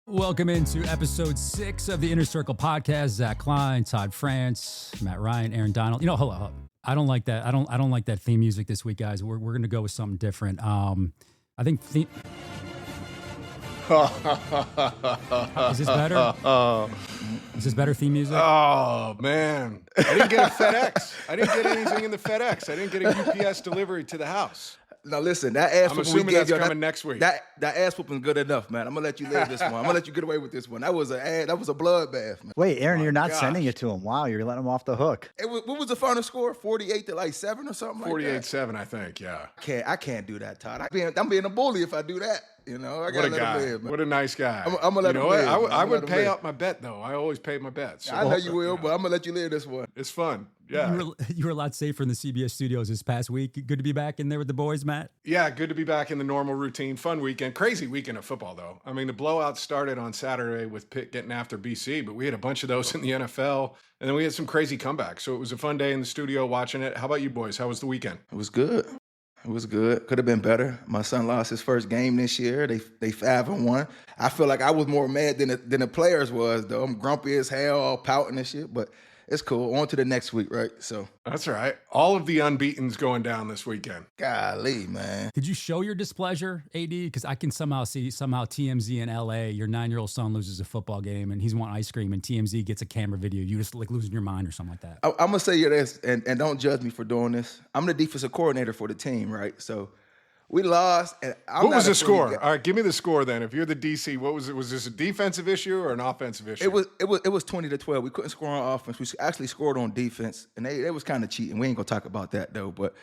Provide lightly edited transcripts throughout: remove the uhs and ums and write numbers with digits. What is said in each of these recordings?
Welcome into episode 6 of the Inner Circle podcast. Zach Klein, Todd France, Matt Ryan, Aaron Donald. You know, hold on. I don't like that. I don't like that theme music this week, guys. We're going to go with something different. I think is this better? Is this better theme music? Oh, man. I didn't get a FedEx. I didn't get anything in the FedEx. I didn't get a UPS delivery to the house. Now listen, that ass I'm whooping we assuming gave that's you coming next week. That ass whooping good enough, man. I'm gonna let you live this one. I'm gonna let you get away with this one. That was a bloodbath, man. Wait, Aaron, you're not gosh. sending it to him. Wow, you're letting him off the hook. What was the final score? 48-7 or something like that? 48-7, I think, yeah. I can't do that, Todd. I'm being a bully if I do that. You know, I What gotta a let guy. him live, man. What a nice guy. I'm gonna let him live. I would pay out my bet, though. I always pay my bets. So, I know you will, but I'm gonna let you live this one. It's fun. Yeah. You were a lot safer in the CBS studios this past week. Good to be back in there with the boys, Matt. Yeah, good to be back in the normal routine. Fun weekend. Crazy weekend of football, though. I mean, the blowout started on Saturday with Pitt getting after BC, but we had a bunch of those in the NFL, and then we had some crazy comebacks. So it was a fun day in the studio watching it. How about you boys? How was the weekend? It was good. It was good. Could have been better. My son lost his first game this year. They 5-1. I feel like I was more mad than the players was, though. I'm grumpy as hell, all pouting and shit, but it's cool. On to the next week, right? So That's all right. All of the unbeatens going down this weekend. golly, man. Did you show your displeasure, AD? Because I can somehow see TMZ in LA, your 9-year-old son loses a football game and he's wanting ice cream and TMZ gets a camera video. You just like losing your mind or something like that. I'm gonna say you this, and don't judge me for doing this. I'm the defensive coordinator for the team, right? So we lost. And What was the score? All right, give me the score then. If you're the DC, what was it? Was this a defensive issue or an offensive issue? It was 20-12. We couldn't score on offense. We actually scored on defense, and they was kind of cheating. We ain't gonna talk about that though. But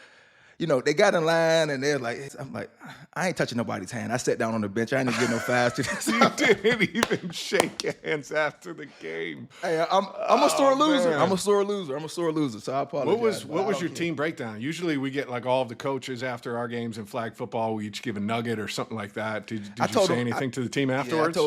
you know, they got in line, and they're like, I'm like, I ain't touching nobody's hand. I sat down on the bench. I ain't even get no fouls. You didn't even shake hands after the game. Hey, I'm a sore loser. man. I'm a sore loser. So I apologize. What was your team breakdown? Usually we get like all of the coaches after our games in flag football. We each give a nugget or something like that. Did you say anything to the team afterwards?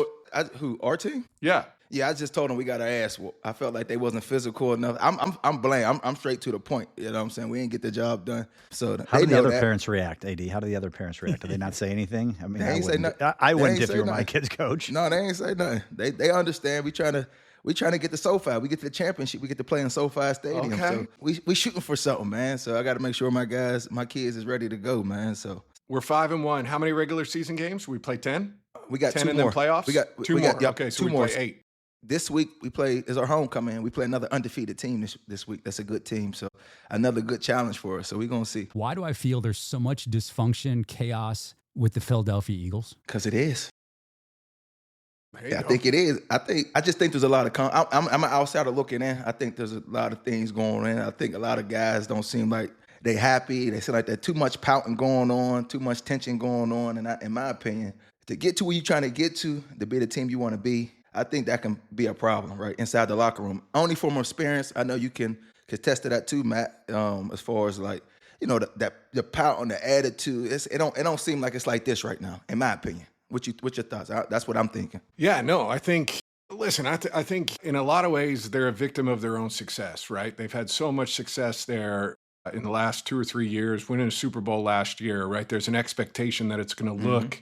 Who, our team? Yeah. Yeah, I just told them we got our ass whooped. I felt like they wasn't physical enough. I'm bland. I'm straight to the point. You know what I'm saying? We didn't get the job done. So How do the other parents react, AD? How do the other parents react? Do they not say anything? I mean, They ain't say nothing. I They wouldn't ain't if say you were my nothing. kid's coach. No, they ain't say nothing. They understand. We trying to get the SoFi. We get to the championship. We get to play in SoFi Stadium. Okay. So we shooting for something, man. So I got to make sure my kids is ready to go, man. So We're 5-1. How many regular season games? We play 10? we got 10 two and more. then playoffs? We got two we more. got, yep, Okay, so two we more. play 8. This week is our homecoming. We play another undefeated team this week. That's a good team. So another good challenge for us. So we're gonna see. Why do I feel there's so much dysfunction, chaos with the Philadelphia Eagles? Because it is. There you I go. think it is. I just think there's a lot of. I'm an outsider looking in. I think there's a lot of things going on. I think a lot of guys don't seem like they happy. They seem like there's too much pouting going on, too much tension going on. And in my opinion, to get to where you're trying to get to be the team you want to be, I think that can be a problem, right, inside the locker room. Only from experience, I know you can attest to that too, Matt. As far as like, you know, the pout and the attitude, it don't seem like it's like this right now, in my opinion. What's your thoughts? That's what I'm thinking. Yeah, no, I think, listen, I think in a lot of ways they're a victim of their own success, right? They've had so much success there in the last 2 or 3 years, winning a Super Bowl last year, right? There's an expectation that it's going to look,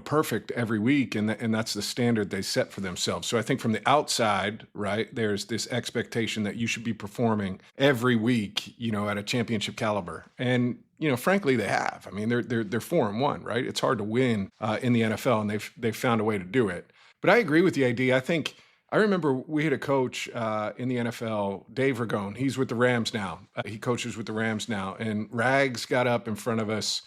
perfect every week, and that's the standard they set for themselves. So I think from the outside, right, there's this expectation that you should be performing every week, at a championship caliber. And frankly, they have. I mean, they're 4-1, right? It's hard to win in the NFL, and they've found a way to do it. But I agree with the idea. I remember we had a coach in the NFL, Dave Ragone. He's with the Rams now. He coaches with the Rams now. And Rags got up in front of us.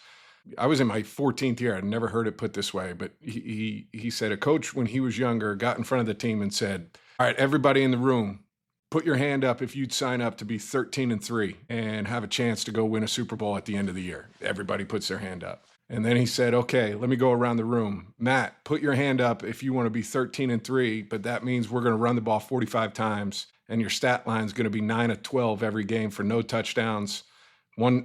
I was in my 14th year. I'd never heard it put this way, but he said a coach when he was younger got in front of the team and said, all right, everybody in the room, put your hand up if you'd sign up to be 13-3 and have a chance to go win a Super Bowl at the end of the year. Everybody puts their hand up. And then he said, okay, let me go around the room. Matt, put your hand up if you want to be 13-3, but that means we're going to run the ball 45 times and your stat line is going to be 9 of 12 every game for no touchdowns, one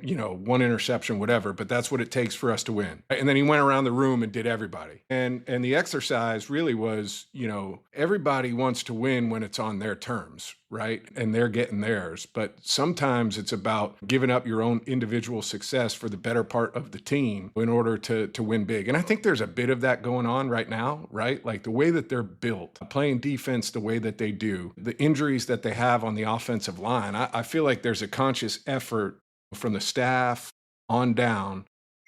interception, whatever, but that's what it takes for us to win. And then he went around the room and did everybody. And the exercise really was, everybody wants to win when it's on their terms, right? And they're getting theirs. But sometimes it's about giving up your own individual success for the better part of the team in order to win big. And I think there's a bit of that going on right now, right? Like the way that they're built, playing defense the way that they do, the injuries that they have on the offensive line. I feel like there's a conscious effort from the staff on down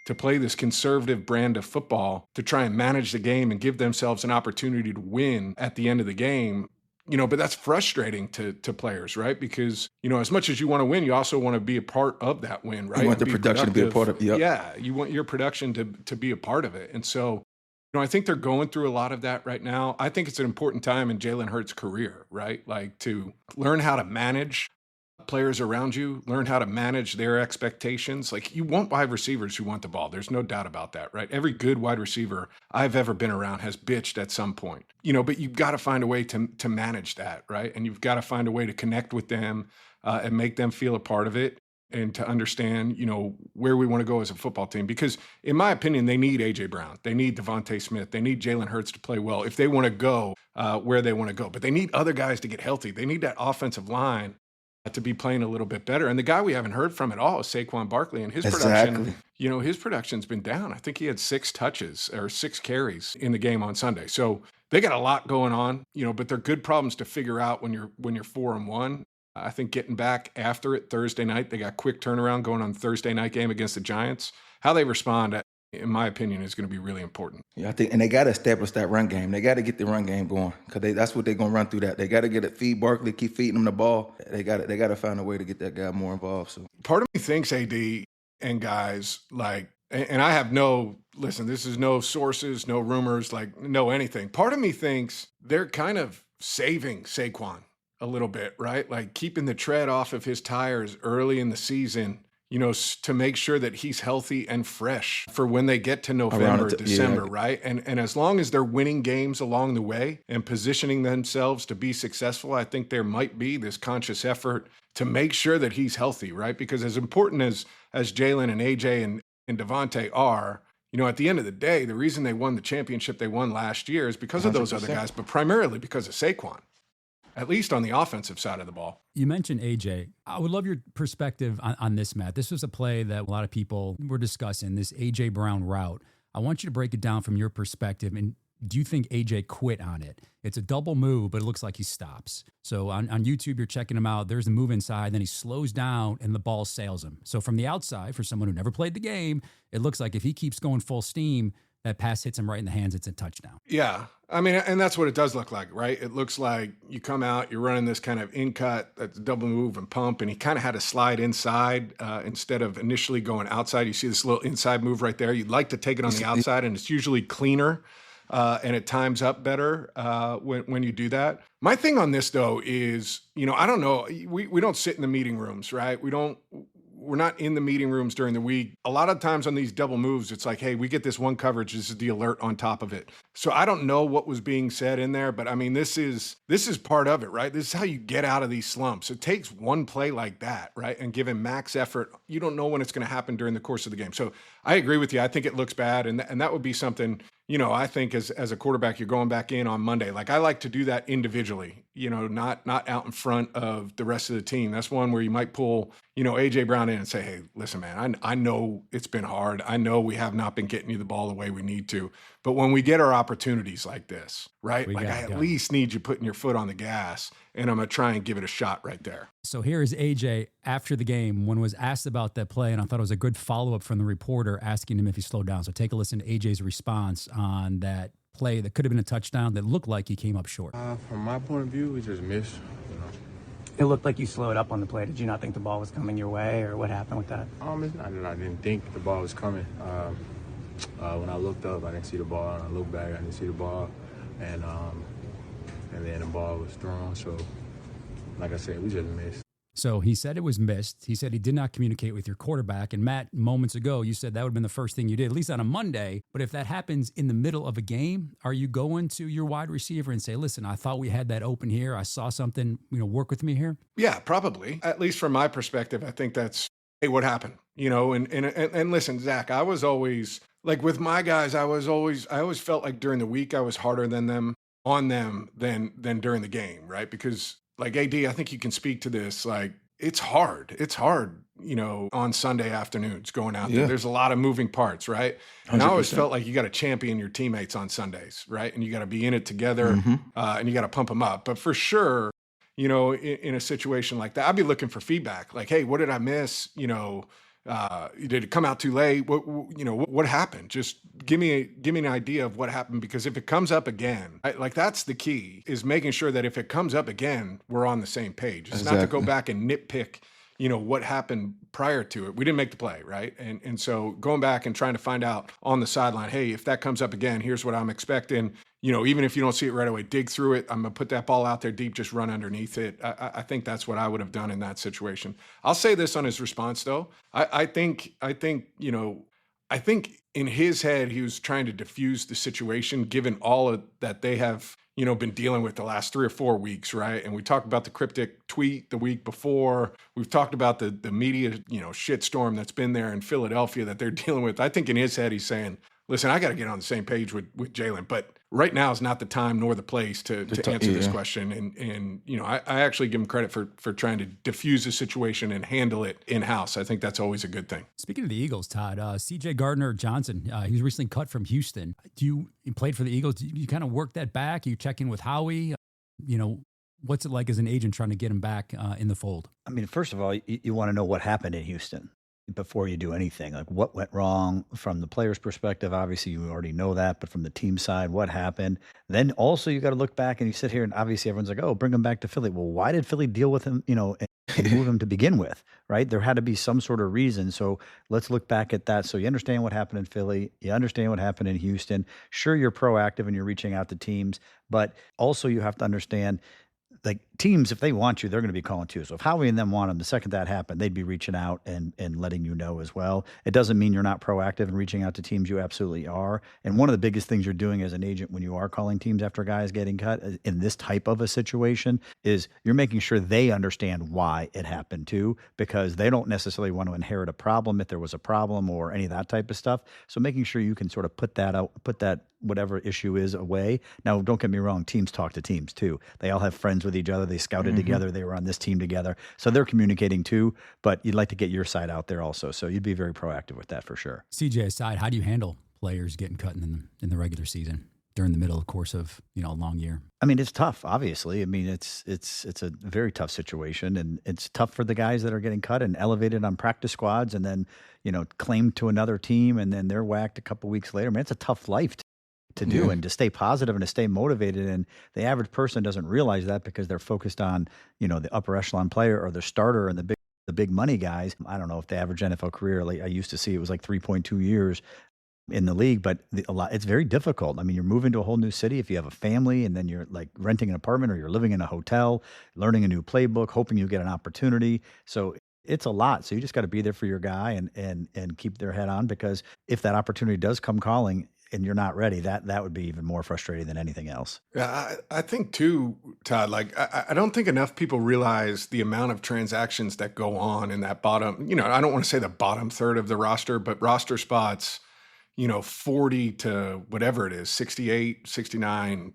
to play this conservative brand of football to try and manage the game and give themselves an opportunity to win at the end of the game. But that's frustrating to players, right? Because, as much as you want to win, you also want to be a part of that win, right? You want the production to be a part of it. Yep. Yeah, you want your production to be a part of it. And so, I think they're going through a lot of that right now. I think it's an important time in Jalen Hurts' career, right? Like to learn how to manage players around you, learn how to manage their expectations. Like you want wide receivers who want the ball. There's no doubt about that, right? Every good wide receiver I've ever been around has bitched at some point, but you've got to find a way to manage that, right? And you've got to find a way to connect with them and make them feel a part of it and to understand, where we want to go as a football team. Because in my opinion, they need A.J. Brown. They need Devontae Smith. They need Jalen Hurts to play well if they want to go where they want to go. But they need other guys to get healthy. They need that offensive line to be playing a little bit better. And the guy we haven't heard from at all is Saquon Barkley. And his production, his production's been down. I think he had 6 touches or 6 carries in the game on Sunday. So they got a lot going on, but they're good problems to figure out when you're 4-1. I think getting back after it Thursday night, they got quick turnaround going on the Thursday night game against the Giants. How they respond, in my opinion, is going to be really important. Yeah, I think, and they got to establish that run game. They got to get the run game going because that's what they're going to run through that. They got to get it, feed Barkley, keep feeding him the ball. They got to find a way to get that guy more involved. So part of me thinks AD and guys like, and I have this is no sources, no rumors, no anything. Part of me thinks they're kind of saving Saquon a little bit, right? Like keeping the tread off of his tires early in the season, to make sure that he's healthy and fresh for when they get to November, December, right? And as long as they're winning games along the way and positioning themselves to be successful, I think there might be this conscious effort to make sure that he's healthy, right? Because as important as Jalen and AJ and Devontae are, at the end of the day, the reason they won the championship they won last year is because of those other guys, but primarily because of Saquon. At least on the offensive side of the ball. You mentioned AJ. I would love your perspective on this, Matt. This was a play that a lot of people were discussing, this AJ Brown route. I want you to break it down from your perspective. And do you think AJ quit on it? It's a double move, but it looks like he stops. So on YouTube, you're checking him out. There's a move inside, then he slows down and the ball sails him. So from the outside, for someone who never played the game, it looks like if he keeps going full steam, that pass hits him right in the hands, it's a touchdown. Yeah. I mean, and that's what it does look like, right? It looks like you come out, you're running this kind of in-cut, that's double move and pump, and he kind of had to slide inside instead of initially going outside. You see this little inside move right there. You'd like to take it on the outside, and it's usually cleaner, and it times up better when you do that. My thing on this, though, is, I don't know. We don't sit in the meeting rooms, right? We're not in the meeting rooms during the week. A lot of times on these double moves, it's like, hey, we get this one coverage. This is the alert on top of it. So I don't know what was being said in there, but I mean, this is part of it, right? This is how you get out of these slumps. It takes one play like that, right? And give him max effort. You don't know when it's going to happen during the course of the game. So I agree with you. I think it looks bad. And that would be something, I think as a quarterback, you're going back in on Monday. Like I like to do that individually, not out in front of the rest of the team. That's one where you might pull, AJ Brown in and say, hey, listen, man, I know it's been hard. I know we have not been getting you the ball the way we need to. But when we get our opportunities like this, right? Like I at least need you putting your foot on the gas, and I'm going to try and give it a shot right there. So here is AJ after the game when was asked about that play, and I thought it was a good follow-up from the reporter asking him if he slowed down. So take a listen to AJ's response on that play that could have been a touchdown that looked like he came up short. From my point of view, we just missed. It looked like you slowed up on the play. Did you not think the ball was coming your way, or what happened with that? It's not that I didn't think the ball was coming. When I looked up, I didn't see the ball, and I looked back, I didn't see the ball, and then the ball was thrown. So, like I said, we just missed. So he said it was missed. He said he did not communicate with your quarterback. And Matt, moments ago, you said that would have been the first thing you did, at least on a Monday. But if that happens in the middle of a game, are you going to your wide receiver and say, listen, I thought we had that open here. I saw something, work with me here? Yeah, probably. At least from my perspective, I think that's, hey, what happened? And listen, Zach, I was always like with my guys, I always felt like during the week I was harder on them than during the game, right? Because like AD, I think you can speak to this. Like it's hard. It's hard, on Sunday afternoons going out there. There's a lot of moving parts, right? And I always 100%. felt like you got to champion your teammates on Sundays, right? And you got to be in it together, and you got to pump them up. But for sure, in a situation like that, I'd be looking for feedback. Like, hey, what did I miss? Did it come out too late? What happened? Just give me an idea of what happened, because if it comes up again, that's the key, is making sure that if it comes up again, we're on the same page. It's not to go back and nitpick, what happened prior to it. We didn't make the play, right? And so going back and trying to find out on the sideline, hey, if that comes up again, here's what I'm expecting. Even if you don't see it right away, dig through it. I'm going to put that ball out there deep, just run underneath it. I think that's what I would have done in that situation. I'll say this on his response, though. I think in his head, he was trying to diffuse the situation, given all of that they have, been dealing with the last 3 or 4 weeks, right? And we talked about the cryptic tweet the week before. We've talked about the media, shitstorm that's been there in Philadelphia that they're dealing with. I think in his head, he's saying, listen, I got to get on the same page with Jalen, but right now is not the time nor the place to answer this question. And I actually give him credit for trying to diffuse the situation and handle it in-house. I think that's always a good thing. Speaking of the Eagles, Todd, C.J. Gardner-Johnson, he was recently cut from Houston. You played for the Eagles. Do you kind of work that back? You check in with Howie? What's it like as an agent trying to get him back in the fold? I mean, first of all, you want to know what happened in Houston before you do anything. Like what went wrong from the player's perspective. Obviously, you already know that, but from the team side, what happened? Then also you got to look back and you sit here and obviously everyone's like, oh, bring him back to Philly. Well, why did Philly deal with him, and move him to begin with, right? There had to be some sort of reason. So let's look back at that. So you understand what happened in Philly. You understand what happened in Houston. Sure, you're proactive and you're reaching out to teams, but also you have to understand, like, teams, if they want you, they're going to be calling too. So if Howie and them want him, the second that happened, they'd be reaching out and letting you know as well. It doesn't mean you're not proactive and reaching out to teams. You absolutely are. And one of the biggest things you're doing as an agent when you are calling teams after guys getting cut in this type of a situation is you're making sure they understand why it happened too, because they don't necessarily want to inherit a problem if there was a problem or any of that type of stuff. So making sure you can sort of put that out, put that whatever issue is away. Now, don't get me wrong. Teams talk to teams too. They all have friends with each other. They scouted together. They were on this team together. So they're communicating too, but you'd like to get your side out there also. So you'd be very proactive with that for sure. CJ aside, how do you handle players getting cut in the regular season during the middle of course of, a long year? I mean, it's tough, obviously. I mean, it's a very tough situation, and it's tough for the guys that are getting cut and elevated on practice squads and then, claimed to another team and then they're whacked a couple weeks later. I mean, it's a tough life to do and to stay positive and to stay motivated. And the average person doesn't realize that because they're focused on, the upper echelon player or the starter and the big money guys. I don't know if the average NFL career, like I used to see, it was like 3.2 years in the league, but it's very difficult. I mean, you're moving to a whole new city if you have a family, and then you're like renting an apartment or you're living in a hotel, learning a new playbook, hoping you get an opportunity. So it's a lot. So you just got to be there for your guy and keep their head on, because if that opportunity does come calling and you're not ready, that would be even more frustrating than anything else. Yeah, I think too, Todd, like I don't think enough people realize the amount of transactions that go on in that bottom, I don't want to say the bottom third of the roster, but roster spots, 40 to whatever it is, 68, 69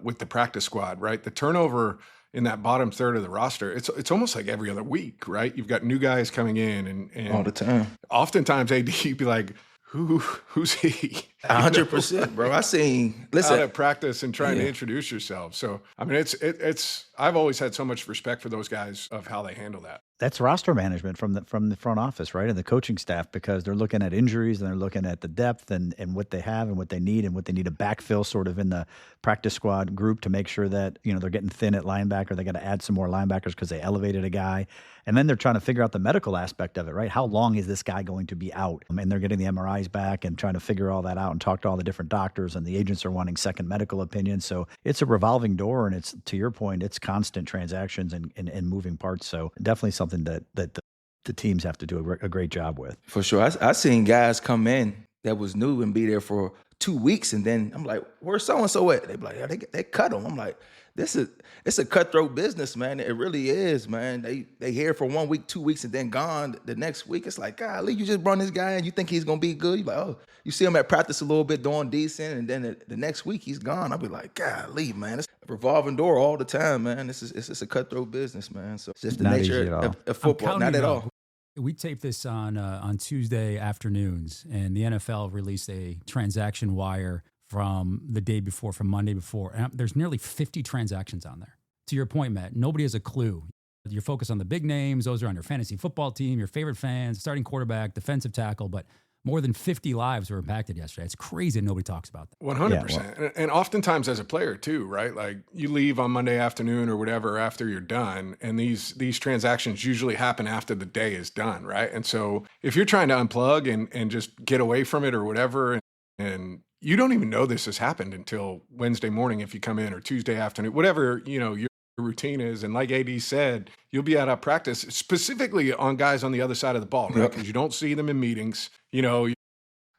with the practice squad, right? The turnover in that bottom third of the roster, it's almost like every other week, right? You've got new guys coming in and all the time. Oftentimes AD be like, who's he? 100%, bro. Listen, out at practice and trying to introduce yourself. So, I mean, it's I've always had so much respect for those guys of how they handle that. That's roster management from the front office, right? And the coaching staff, because they're looking at injuries and they're looking at the depth and what they have and what they need to backfill sort of in the practice squad group to make sure that, they're getting thin at linebacker. They got to add some more linebackers because they elevated a guy. And then they're trying to figure out the medical aspect of it, right? How long is this guy going to be out? And they're getting the MRIs back and trying to figure all that out and talk to all the different doctors, and the agents are wanting second medical opinions. So it's a revolving door, and it's, to your point, it's constant transactions and moving parts. So definitely something that the teams have to do a great job with. For sure. I seen guys come in that was new and be there for 2 weeks, and then I'm like, where's so-and-so at? They be like, yeah, they cut him. I'm like, it's a cutthroat business, man. It really is, man. They here for 1 week, 2 weeks, and then gone the next week. It's like, golly, you just brought this guy in, you think he's gonna be good. You like, oh, you see him at practice a little bit doing decent, and then the next week he's gone. I'll be like, golly, man, it's a revolving door all the time, man. It's just a cutthroat business, man. So it's just the Not nature easy at all. of football. Not at all. We taped this on Tuesday afternoons, and the NFL released a transaction wire from the day before, from Monday before. And there's nearly 50 transactions on there. To your point, Matt, nobody has a clue. You're focused on the big names. Those are on your fantasy football team, your favorite fans, starting quarterback, defensive tackle, but more than 50 lives were impacted yesterday. It's crazy nobody talks about that. 100%. And oftentimes as a player too, right? Like you leave on Monday afternoon or whatever after you're done, and these transactions usually happen after the day is done, right? And so if you're trying to unplug and just get away from it or whatever, and you don't even know this has happened until Wednesday morning if you come in, or Tuesday afternoon, whatever, your routine is. And like AD said, you'll be out of practice, specifically on guys on the other side of the ball, right? Because you don't see them in meetings,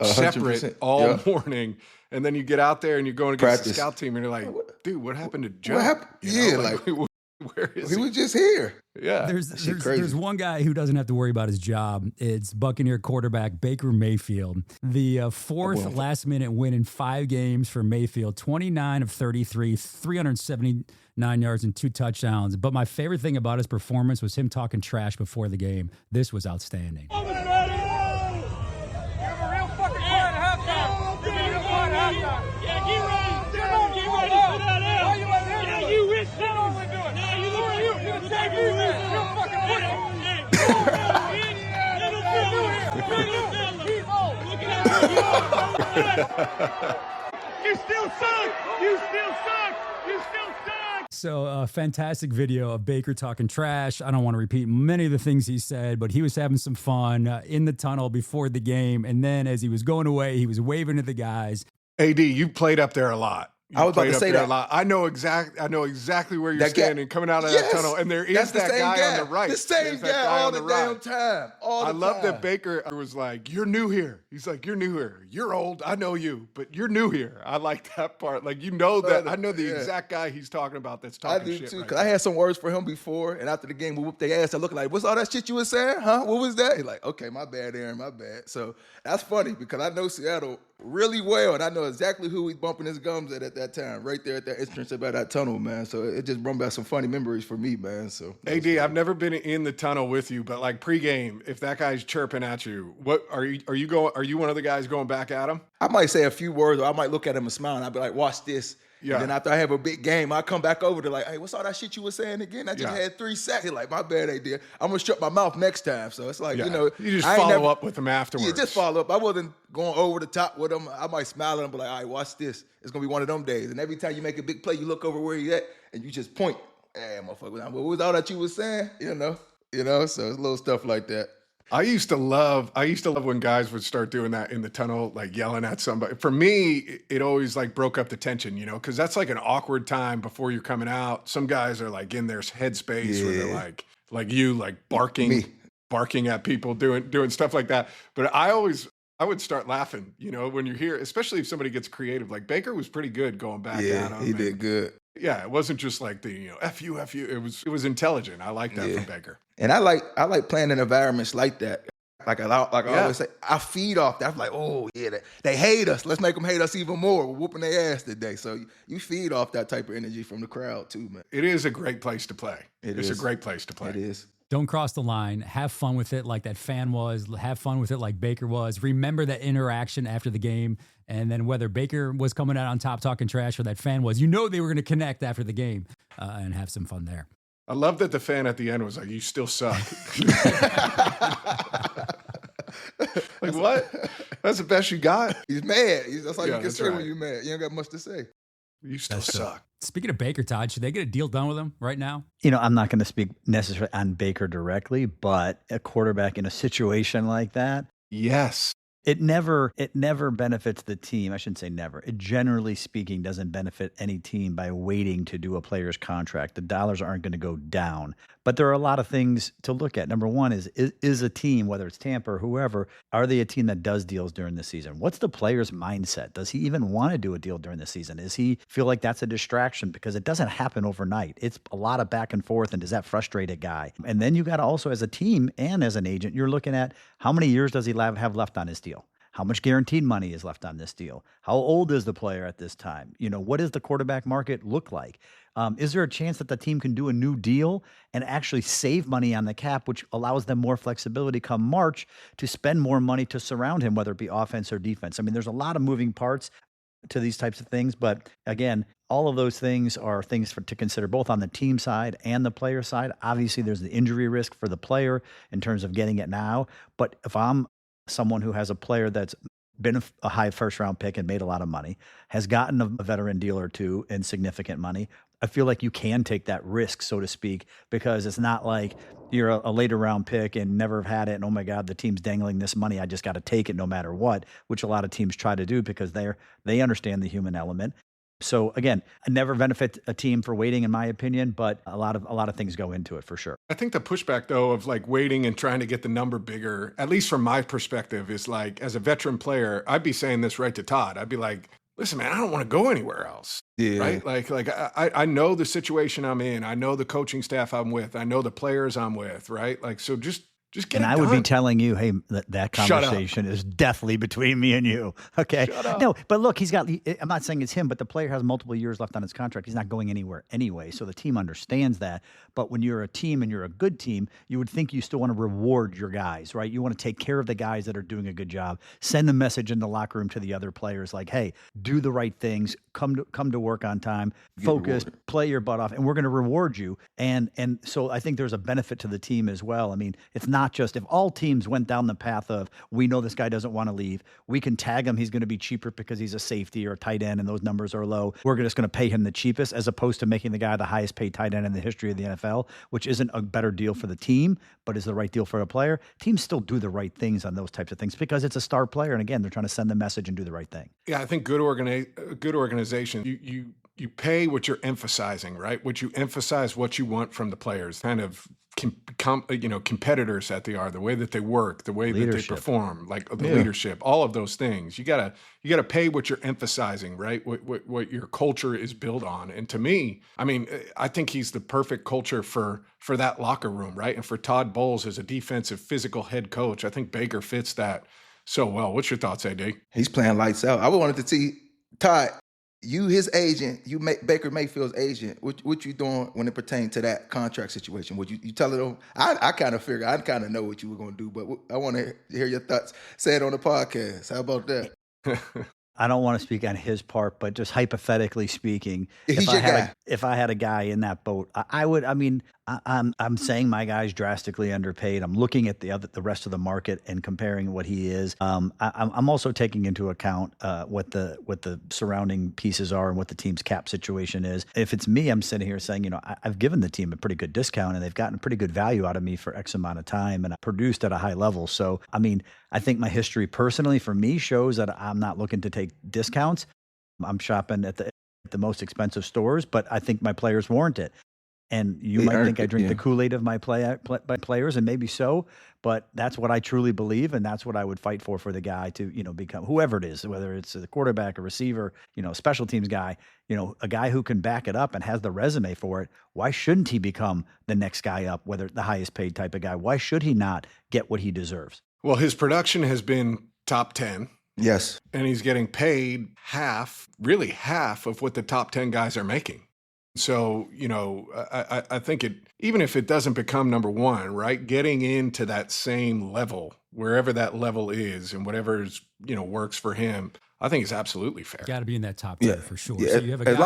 separate all morning. And then you get out there and you're going against the scout team and you're like, dude, what happened to Joe? What happened? Where is he? He was just here. Yeah. There's one guy who doesn't have to worry about his job. It's Buccaneer quarterback Baker Mayfield. The fourth last-minute win in 5 games for Mayfield, 29 of 33, 379 yards and 2 touchdowns. But my favorite thing about his performance was him talking trash before the game. This was outstanding. You still suck! You still suck! You still suck! So a fantastic video of Baker talking trash. I don't want to repeat many of the things he said, but he was having some fun in the tunnel before the game. And then as he was going away, he was waving to the guys. AD, you played up there a lot. I was about to say that. A lot. I know exactly where you're standing, coming out of that tunnel, and there is that guy on the right. The same guy all the damn time. I love that Baker was like, "You're new here." He's like, "You're new here. You're old. I know you, but you're new here." I like that part. Like that. I know the exact guy he's talking about. That's talking shit. I do too, right because I had some words for him before, and after the game, we whooped their ass. I looked like, "What's all that shit you was saying? Huh? What was that?" He's like, "Okay, my bad, Aaron, my bad." So that's funny because I know Seattle really well, and I know exactly who he's bumping his gums at that time, right there at that entrance about that tunnel, man. So it just brought back some funny memories for me, man. So AD, I've never been in the tunnel with you, but like pregame, if that guy's chirping at you, what are you going? Are you one of the guys going back at him? I might say a few words, or I might look at him and smile, and I'll be like, "Watch this." Yeah. And then after I have a big game, I come back over to like, "Hey, what's all that shit you were saying again? I just had 3 sacks." He's like, "My bad, AD. I'm gonna shut my mouth next time." So it's like, you just follow up with him afterwards. Yeah, just follow up. I wasn't going over the top with him. I might smile at him, but like, "All right, watch this. It's gonna be one of them days." And every time you make a big play, you look over where he's at and you just point. Hey, motherfucker, what was all that you was saying? You know. So it's little stuff like that. I used to love when guys would start doing that in the tunnel, like yelling at somebody. For me, it always like broke up the tension, because that's like an awkward time before you're coming out. Some guys are like in their headspace where they're like you, like barking at people, doing stuff like that. But I would start laughing, when you're here, especially if somebody gets creative. Like Baker was pretty good going back at him. He did good. Yeah, it wasn't just like the F you. It was intelligent. I like that from Baker. And I like playing in environments like that. I always say, I feed off that. I'm like, oh yeah, they hate us. Let's make them hate us even more. We're whooping their ass today. So you feed off that type of energy from the crowd too, man. It is a great place to play. It's a great place to play. It is. Don't cross the line. Have fun with it like that fan was. Have fun with it like Baker was. Remember that interaction after the game. And then whether Baker was coming out on top talking trash or that fan was, they were going to connect after the game and have some fun there. I love that the fan at the end was like, "You still suck." Like, what? That's the best you got? He's mad. That's all you can say when you're mad. You ain't got much to say. You still suck. Speaking of Baker, Todd, should they get a deal done with him right now? I'm not going to speak necessarily on Baker directly, but a quarterback in a situation like that. Yes. It never benefits the team. I shouldn't say never. It generally speaking doesn't benefit any team by waiting to do a player's contract. The dollars aren't going to go down. But there are a lot of things to look at. Number one is a team, whether it's Tampa or whoever, are they a team that does deals during the season? What's the player's mindset? Does he even want to do a deal during the season? Does he feel like that's a distraction? Because it doesn't happen overnight. It's a lot of back and forth, and does that frustrate a guy? And then you got to also, as a team and as an agent, you're looking at how many years does he have left on his deal? How much guaranteed money is left on this deal? How old is the player at this time? What does the quarterback market look like? Is there a chance that the team can do a new deal and actually save money on the cap, which allows them more flexibility come March to spend more money to surround him, whether it be offense or defense? I mean, there's a lot of moving parts to these types of things. But again, all of those things are things to consider both on the team side and the player side. Obviously, there's the injury risk for the player in terms of getting it now. But if I'm someone who has a player that's been a high first-round pick and made a lot of money, has gotten a veteran deal or two and significant money, I feel like you can take that risk, so to speak, because it's not like you're a later round pick and never have had it. And oh my God, the team's dangling this money. I just got to take it no matter what, which a lot of teams try to do because they understand the human element. So again, I never benefit a team for waiting, in my opinion, but a lot of things go into it for sure. I think the pushback though of like waiting and trying to get the number bigger, at least from my perspective, is like as a veteran player, I'd be saying this right to Todd. I'd be like, listen, man, I don't want to go anywhere else. Yeah. Right? Like I know the situation I'm in. I know the coaching staff I'm with. I know the players I'm with, right? Like, so just get and it I done. would be telling you, hey, that conversation is definitely between me and you. Okay. No, but look, I'm not saying it's him, but the player has multiple years left on his contract. He's not going anywhere anyway. So the team understands that. But when you're a team and you're a good team, you would think you still want to reward your guys, right? You want to take care of the guys that are doing a good job. Send a message in the locker room to the other players like, hey, do the right things, come to work on time, focus, play your butt off, and we're going to reward you. And so I think there's a benefit to the team as well. I mean, it's not just if all teams went down the path of, we know this guy doesn't want to leave, we can tag him, he's going to be cheaper because he's a safety or a tight end and those numbers are low, we're just going to pay him the cheapest, as opposed to making the guy the highest paid tight end in the history of the NFL, which isn't a better deal for the team, but is the right deal for a player. Teams still do the right things on those types of things because it's a star player. And again, they're trying to send the message and do the right thing. Yeah, I think good organization, you pay what you're emphasizing, right? What you emphasize, what you want from the players, kind of competitors that they are, the way that they work, the way that they perform, like the leadership, all of those things. You gotta pay what you're emphasizing, right? What your culture is built on. And to me, I mean, I think he's the perfect culture for that locker room, right? And for Todd Bowles as a defensive, physical head coach, I think Baker fits that so well. What's your thoughts, AD? He's playing lights out. I wanted to see Todd. You, his agent, Baker Mayfield's agent, what you doing when it pertains to that contract situation? Would you tell it on? I kind of figure, I kind of know what you were going to do, but I want to hear your thoughts. Say it on the podcast. How about that? I don't want to speak on his part, but just hypothetically speaking, if I had a guy in that boat, I would. I mean, I'm saying my guy's drastically underpaid. I'm looking at the rest of the market and comparing what he is. I'm also taking into account what the surrounding pieces are and what the team's cap situation is. If it's me, I'm sitting here saying, I've given the team a pretty good discount and they've gotten pretty good value out of me for X amount of time and I produced at a high level. So, I mean, I think my history personally for me shows that I'm not looking to take discounts. I'm shopping at the most expensive stores, but I think my players warrant it. And you might think I drink the Kool-Aid of my players, and maybe so, but that's what I truly believe, and that's what I would fight for the guy to, become whoever it is, whether it's a quarterback, a receiver, special teams guy, a guy who can back it up and has the resume for it. Why shouldn't he become the next guy up, whether the highest paid type of guy? Why should he not get what he deserves? Well, his production has been top 10. Yes. And he's getting paid half of what the top 10 guys are making. So, I think even if it doesn't become number one, right, getting into that same level, wherever that level is and whatever's, works for him, I think is absolutely fair. Got to be in that top 10 for sure. Yeah. So you have a as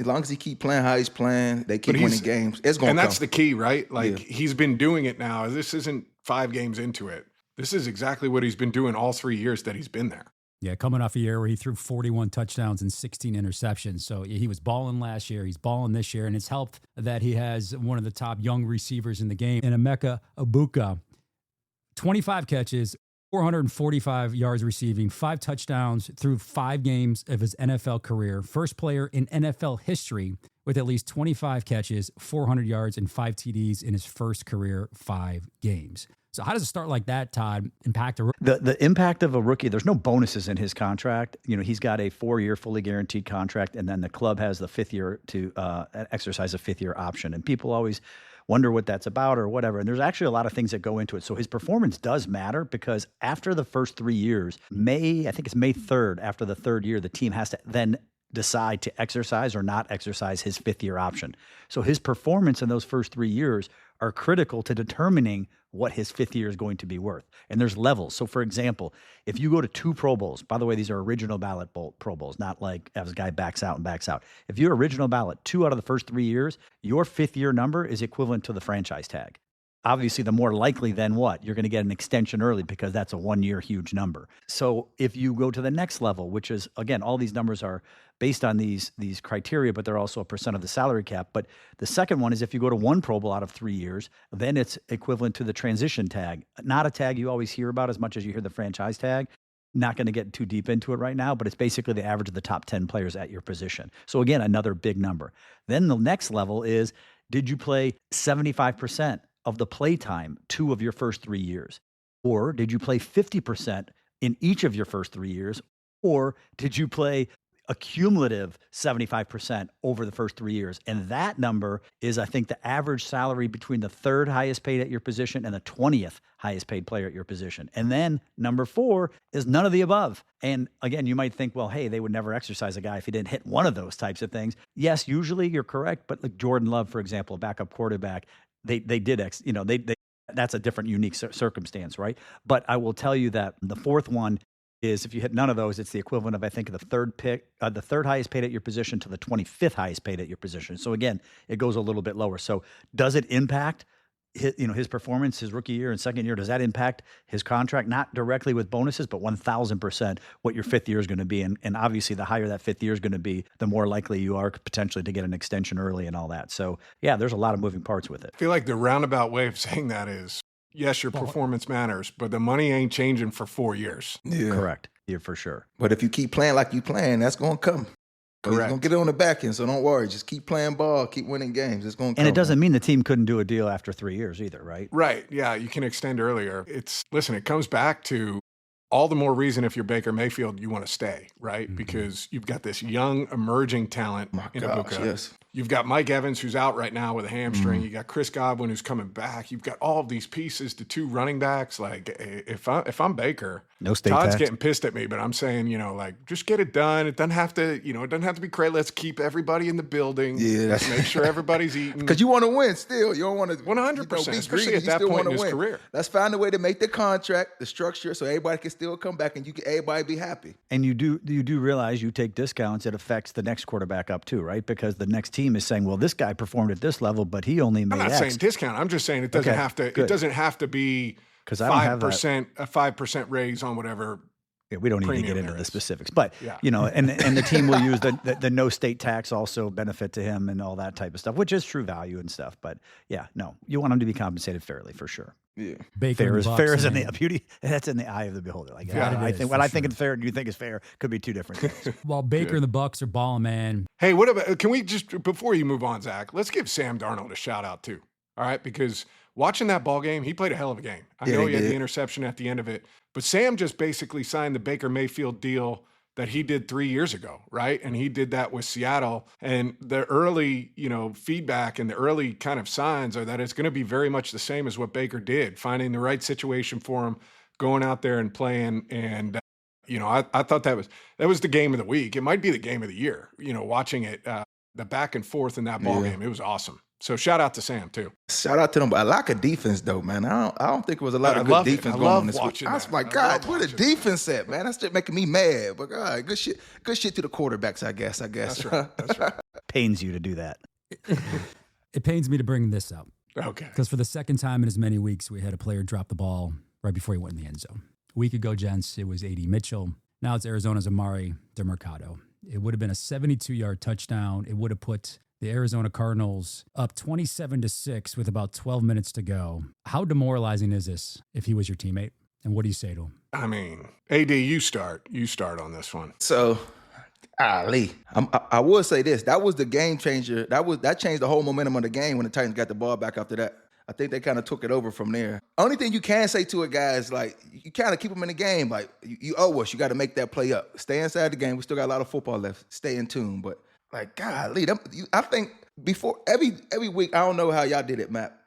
long as he keep playing how he's playing, they keep winning games. It's going to come. And that's the key, right? Like he's been doing it now. This isn't 5 games into it. This is exactly what he's been doing all 3 years that he's been there. Yeah, coming off a year where he threw 41 touchdowns and 16 interceptions. So he was balling last year. He's balling this year. And it's helped that he has one of the top young receivers in the game, in Emeka Egbuka. 25 catches, 445 yards receiving, 5 touchdowns through 5 games of his NFL career. First player in NFL history with at least 25 catches, 400 yards, and 5 TDs in his first career 5 games. So how does a start like that, Todd, impact a rookie? The impact of a rookie, there's no bonuses in his contract. You know, he's got a 4-year fully guaranteed contract, and then the club has the 5th year to exercise a 5th year option. And people always wonder what that's about or whatever. And there's actually a lot of things that go into it. So his performance does matter because after the first 3 years, I think it's May 3rd, after the 3rd year, the team has to then decide to exercise or not exercise his 5th year option. So his performance in those first 3 years are critical to determining what his 5th year is going to be worth. And there's levels. So for example, if you go to 2 Pro Bowls, by the way, these are original ballot Pro Bowls, not like as a guy backs out and backs out. If you're original ballot 2 out of the first 3 years, your 5th year number is equivalent to the franchise tag. Obviously, the more likely then what? You're going to get an extension early because that's a 1-year huge number. So if you go to the next level, which is, again, all these numbers are based on these criteria, but they're also a percent of the salary cap. But the second one is if you go to 1 Pro Bowl out of 3 years, then it's equivalent to the transition tag. Not a tag you always hear about as much as you hear the franchise tag. Not going to get too deep into it right now, but it's basically the average of the top 10 players at your position. So again, another big number. Then the next level is, did you play 75% of the play time 2 of your first 3 years? Or did you play 50% in each of your first 3 years? Or did you play a cumulative 75% over the first 3 years? And that number is, I think, the average salary between the 3rd highest paid at your position and the 20th highest paid player at your position. And then number 4 is none of the above. And again, you might think, well, hey, they would never exercise a guy if he didn't hit one of those types of things. Yes, usually you're correct. But like Jordan Love, for example, a backup quarterback, they did, that's a different unique circumstance, right? But I will tell you that the 4th one is if you hit none of those, it's the equivalent of, I think, the 3rd highest paid at your position to the 25th highest paid at your position. So again, it goes a little bit lower. So does it impact his performance, his rookie year and second year? Does that impact his contract? Not directly with bonuses, but 1,000% what your 5th year is going to be. And obviously the higher that 5th year is going to be, the more likely you are potentially to get an extension early and all that. So yeah, there's a lot of moving parts with it. I feel like the roundabout way of saying that is, yes, your performance matters, but the money ain't changing for 4 years. Yeah. Correct. Yeah, for sure. But if you keep playing like you playing, that's going to come. Correct. He's going to get it on the back end, so don't worry. Just keep playing ball, keep winning games. It's going to come. And it doesn't mean the team couldn't do a deal after 3 years either, right? Right. Yeah, you can extend earlier. Listen, it comes back to all the more reason if you're Baker Mayfield, you want to stay, right? Mm-hmm. Because you've got this young, emerging talent in Ibuka. Yes. You've got Mike Evans, who's out right now with a hamstring. You got Chris Godwin, who's coming back. You've got all of these pieces to 2 running backs. Like, if I'm Baker, no state Todd's tax. getting pissed at me, but I'm saying, just get it done. It doesn't have to, it doesn't have to be crazy. Let's keep everybody in the building. Yeah. Let's make sure everybody's eating. Because you want to win still. You don't want to 100%, especially at that point in his career. Let's find a way to make the contract, the structure, so everybody can still come back and everybody be happy. And you do realize you take discounts, it affects the next quarterback up too, right? Because the next team is saying, well, this guy performed at this level, but he only made I'm not X. saying discount. I'm just saying it doesn't have to. Good. It doesn't have to be 5%, a 5% raise on whatever. Yeah, we don't need to get into the specifics, but and the team will use the no state tax also benefit to him and all that type of stuff, which is true value and stuff. But yeah, no, you want him to be compensated fairly for sure. Yeah, fair is in the beauty. That's in the eye of the beholder. Like I think it's fair and you think it's fair could be 2 different things. While Baker and the Bucs are balling, man. Hey, what about? Can we just before you move on, Zach? Let's give Sam Darnold a shout out too. All right, because watching that ball game, he played a hell of a game. I know he had the interception at the end of it, but Sam just basically signed the Baker Mayfield deal that he did 3 years ago, right? And he did that with Seattle. And the early, feedback and the early kind of signs are that it's going to be very much the same as what Baker did, finding the right situation for him, going out there and playing. And, I thought that was the game of the week. It might be the game of the year, watching it, the back and forth in that ball game. It was awesome. So shout out to Sam too. Shout out to them. But I like a defense though, man. I don't think it was a lot of good defense going on this week. I was like, God, what a defense at, man. That's just making me mad. But God, good shit to the quarterbacks, I guess. That's right. Pains you to do that. It pains me to bring this up. Okay. Because for the second time in as many weeks, we had a player drop the ball right before he went in the end zone. A week ago, gents, it was A.D. Mitchell. Now it's Arizona's Amari DeMercado. It would have been a 72-yard touchdown. It would have put the Arizona Cardinals up 27-6 with about 12 minutes to go. How demoralizing is this if he was your teammate? And what do you say to him? I mean, AD, you start on this one. So, Ali, I will say this. That was the game changer. That changed the whole momentum of the game when the Titans got the ball back after that. I think they kind of took it over from there. Only thing you can say to it, guys, like, you kind of keep them in the game. Like, you owe us. You got to make that play up. Stay inside the game. We still got a lot of football left. Stay in tune. But, like, golly, I think before every week, I don't know how y'all did it, Matt.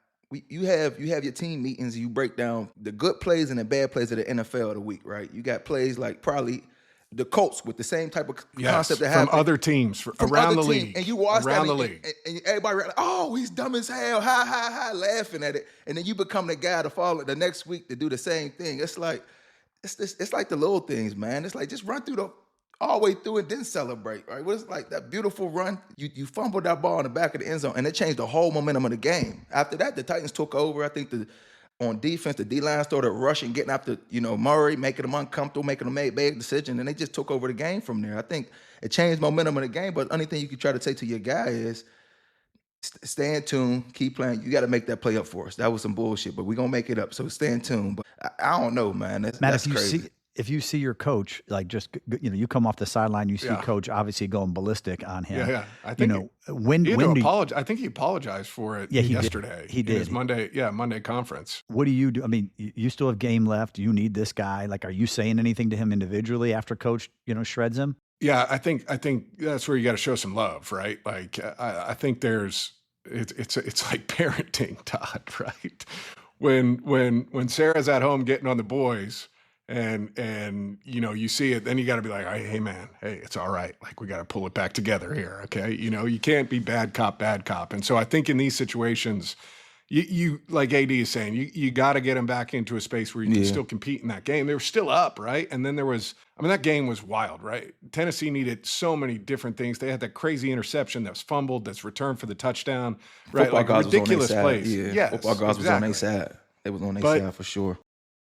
You have your team meetings. You break down the good plays and the bad plays of the NFL of the week, right? You got plays like probably the Colts with the same type of concept that happened from other teams around the league. And you watch around that the league. And everybody like, oh, he's dumb as hell, ha, ha, ha, laughing at it. And then you become the guy to follow the next week to do the same thing. It's like the little things, man. It's like just run through all the way through and then celebrate, right? Well, it's like that beautiful run. You fumbled that ball in the back of the end zone, and it changed the whole momentum of the game. After that, the Titans took over. I think on defense, the D-line started rushing, getting after, Murray, making them uncomfortable, making them make big decisions, and they just took over the game from there. I think it changed momentum of the game, but the only thing you can try to say to your guy is stay in tune, keep playing. You got to make that play up for us. That was some bullshit, but we're going to make it up, so stay in tune. But I don't know, man. That's crazy. If you see your coach, like you come off the sideline, you see coach obviously going ballistic on him. Yeah. I think I think he apologized for it yesterday. He did. In his Monday conference. What do you do? I mean, you still have game left. You need this guy. Like, are you saying anything to him individually after coach, shreds him? Yeah, I think that's where you got to show some love, right? Like, I think it's like parenting, Todd, right? When Sarah's at home getting on the boys, and you see it, then you got to be like, hey man, hey, it's all right. Like, we got to pull it back together here, okay? You can't be bad cop. And so I think in these situations, you like AD is saying, you got to get them back into a space where you can still compete in that game. They were still up, right? And then that game was wild, right? Tennessee needed so many different things. They had that crazy interception that was fumbled, that's returned for the touchdown, right? Football like ridiculous plays. Yeah, football guys was on their side. They was on their side for sure.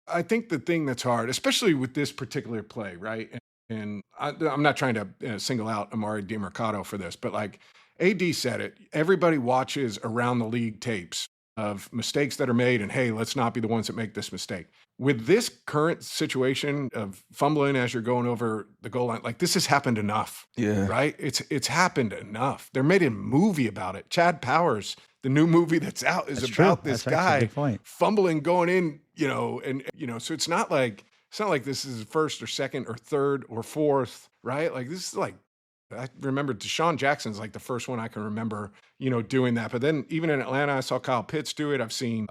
I think the thing that's hard, especially with this particular play, right? And I'm not trying to single out Amari DiMercato for this, but like AD said it, everybody watches around the league tapes of mistakes that are made, and hey, let's not be the ones that make this mistake. With this current situation of fumbling as you're going over the goal line, like, this has happened enough. Yeah. Right? It's happened enough. They made a movie about it. Chad Powers, the new movie that's out, is about this guy fumbling going in, so it's not like this is first or second or third or fourth, right? Like, this is like, I remember Deshaun Jackson's like the first one I can remember, doing that. But then even in Atlanta, I saw Kyle Pitts do it. I've seen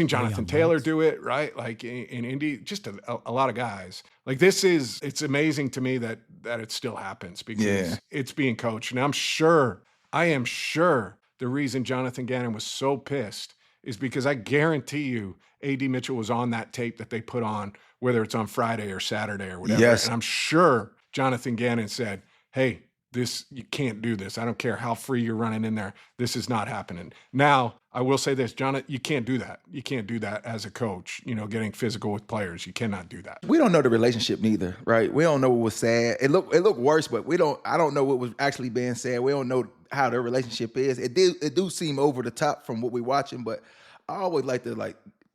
Jonathan Taylor do it, right? Like in Indy, just a lot of guys. Like, it's amazing to me that it still happens because it's being coached. And I am sure the reason Jonathan Gannon was so pissed is because I guarantee you A.D. Mitchell was on that tape that they put on, whether it's on Friday or Saturday or whatever. Yes. And I'm sure Jonathan Gannon said, hey, you can't do this. I don't care how free you're running in there. This is not happening. Now, I will say this, Jonathan, you can't do that. You can't do that as a coach, getting physical with players. You cannot do that. We don't know the relationship neither, right? We don't know what was said. It looked worse, but I don't know what was actually being said. We don't know how their relationship is. It do seem over the top from what we're watching, but I always like to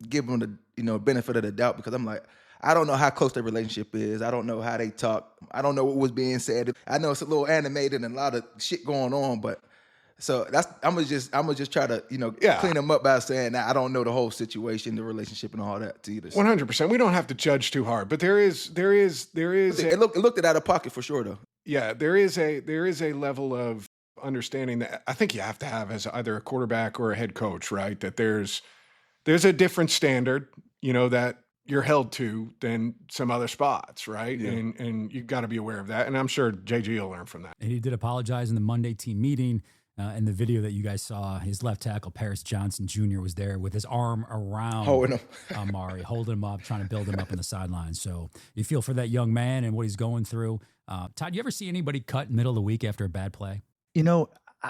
give them the benefit of the doubt, because I'm like, I don't know how close their relationship is. I don't know how they talk. I don't know what was being said. I know it's a little animated and a lot of shit going on, but so I'm gonna just try to clean them up by saying that I don't know the whole situation, the relationship, and all that either. 100%. We don't have to judge too hard, but there is. It looked out of pocket for sure, though. Yeah, there is a level of understanding that I think you have to have as either a quarterback or a head coach, right? That there's a different standard, that you're held to than some other spots, right? Yeah. And you've got to be aware of that. And I'm sure JG will learn from that. And he did apologize in the Monday team meeting. In the video that you guys saw, his left tackle, Paris Johnson Jr., was there with his arm around Amari, holding him up, trying to build him up on the sideline. So you feel for that young man and what he's going through. Todd, you ever see anybody cut middle of the week after a bad play?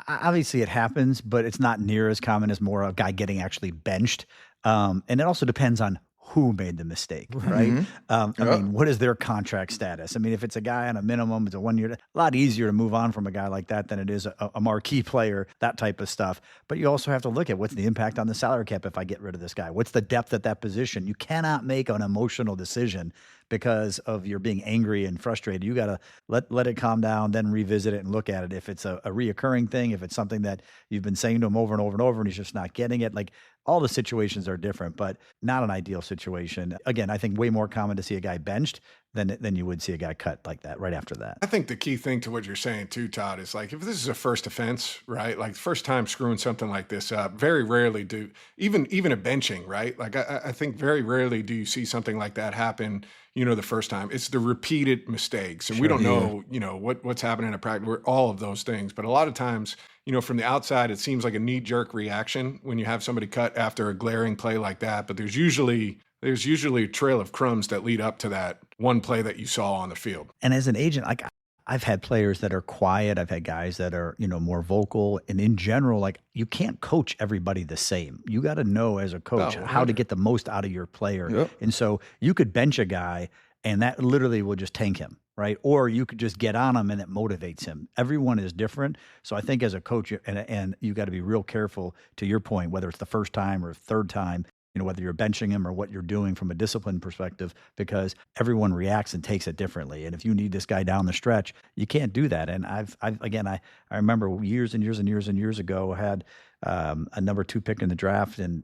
Obviously it happens, but it's not near as common as more a guy getting actually benched. And it also depends on who made the mistake, right? I mean, what is their contract status? I mean, if it's a guy on a minimum, it's a 1 year, a lot easier to move on from a guy like that than it is a marquee player, that type of stuff. But you also have to look at what's the impact on the salary cap if I get rid of this guy. What's the depth at that position? You cannot make an emotional decision because of your being angry and frustrated. You got to let it calm down, then revisit it and look at it. If it's a reoccurring thing, if it's something that you've been saying to him over and over and over and he's just not getting it, like all the situations are different, but not an ideal situation. Again, I think way more common to see a guy benched than you would see a guy cut like that right after that. I think the key thing to what you're saying too, Todd, is like if this is a first offense, right? Like first time screwing something like this up, very rarely do even a benching, right? Like I think very rarely do you see something like that happen, the first time. It's the repeated mistakes. And we don't know, what's happening at practice, all of those things. But a lot of times, from the outside, it seems like a knee-jerk reaction when you have somebody cut after a glaring play like that. But there's usually a trail of crumbs that lead up to that one play that you saw on the field. And as an agent, like I've had players that are quiet. I've had guys that are, more vocal. And in general, like you can't coach everybody the same. You got to know as a coach how to get the most out of your player. Yep. And so you could bench a guy and that literally will just tank him, right? Or you could just get on him and it motivates him. Everyone is different. So I think as a coach, and you got to be real careful to your point, whether it's the first time or third time, whether you're benching him or what you're doing from a discipline perspective, because everyone reacts and takes it differently. And if you need this guy down the stretch, you can't do that. And I remember years and years and years and years ago had a number 2 pick in the draft and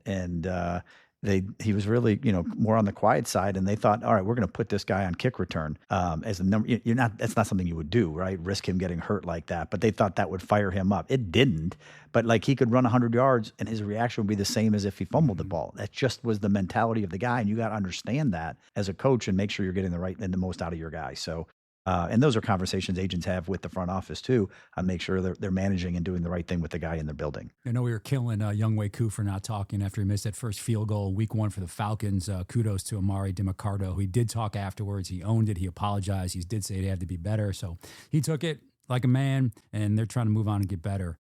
he was really, more on the quiet side, and they thought, all right, we're going to put this guy on kick return as a number. That's not something you would do, right? Risk him getting hurt like that. But they thought that would fire him up. It didn't. But like he could run 100 yards, and his reaction would be the same as if he fumbled the ball. That just was the mentality of the guy, and you got to understand that as a coach and make sure you're getting the right and the most out of your guy. So. And those are conversations agents have with the front office too, on make sure they're managing and doing the right thing with the guy in their building. I know we were killing Younghoe Koo for not talking after he missed that first field goal week 1 for the Falcons. Kudos to Amari DiMaccardo, who he did talk afterwards. He owned it. He apologized. He did say he had to be better. So he took it like a man, and they're trying to move on and get better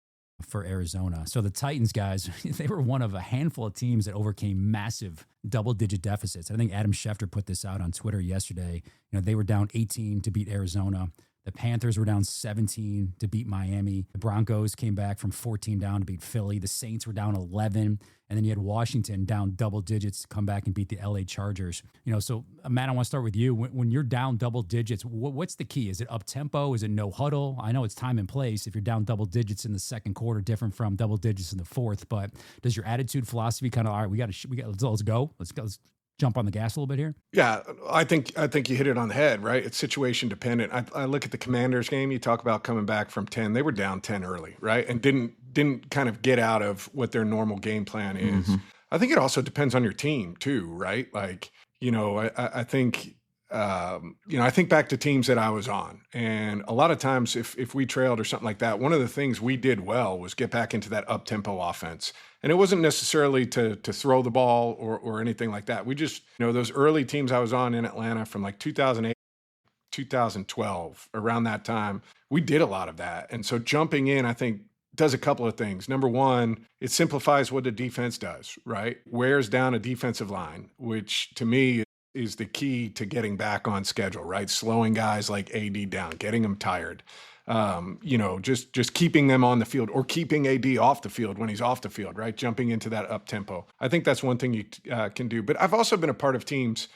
for Arizona. So the Titans guys, they were one of a handful of teams that overcame massive double-digit deficits. I think Adam Schefter put this out on Twitter yesterday. They were down 18 to beat Arizona. The Panthers were down 17 to beat Miami. The Broncos came back from 14 down to beat Philly. The Saints were down 11. And then you had Washington down double digits to come back and beat the LA Chargers. So Matt, I want to start with you. When you're down double digits, what's the key? Is it up tempo? Is it no huddle? I know it's time and place. If you're down double digits in the second quarter, different from double digits in the fourth. But does your attitude philosophy kind of, all right, we got let's go. Let's jump on the gas a little bit here? Yeah, I think you hit it on the head, right? It's situation dependent. I look at the Commanders game. You talk about coming back from 10. They were down 10 early, right? And didn't kind of get out of what their normal game plan is. Mm-hmm. I think it also depends on your team too, right? Like, I think, I think back to teams that I was on, and a lot of times if we trailed or something like that, one of the things we did well was get back into that up-tempo offense. And it wasn't necessarily to throw the ball or anything like that. We just, those early teams I was on in Atlanta from like 2008, 2012, around that time, we did a lot of that. And so jumping in, I think, does a couple of things. Number one, it simplifies what the defense does, right? Wears down a defensive line, which to me is the key to getting back on schedule, right? Slowing guys like AD down, getting them tired. Just keeping them on the field or keeping AD off the field when he's off the field, right? Jumping into that up tempo. I think that's one thing you can do. But I've also been a part of teams,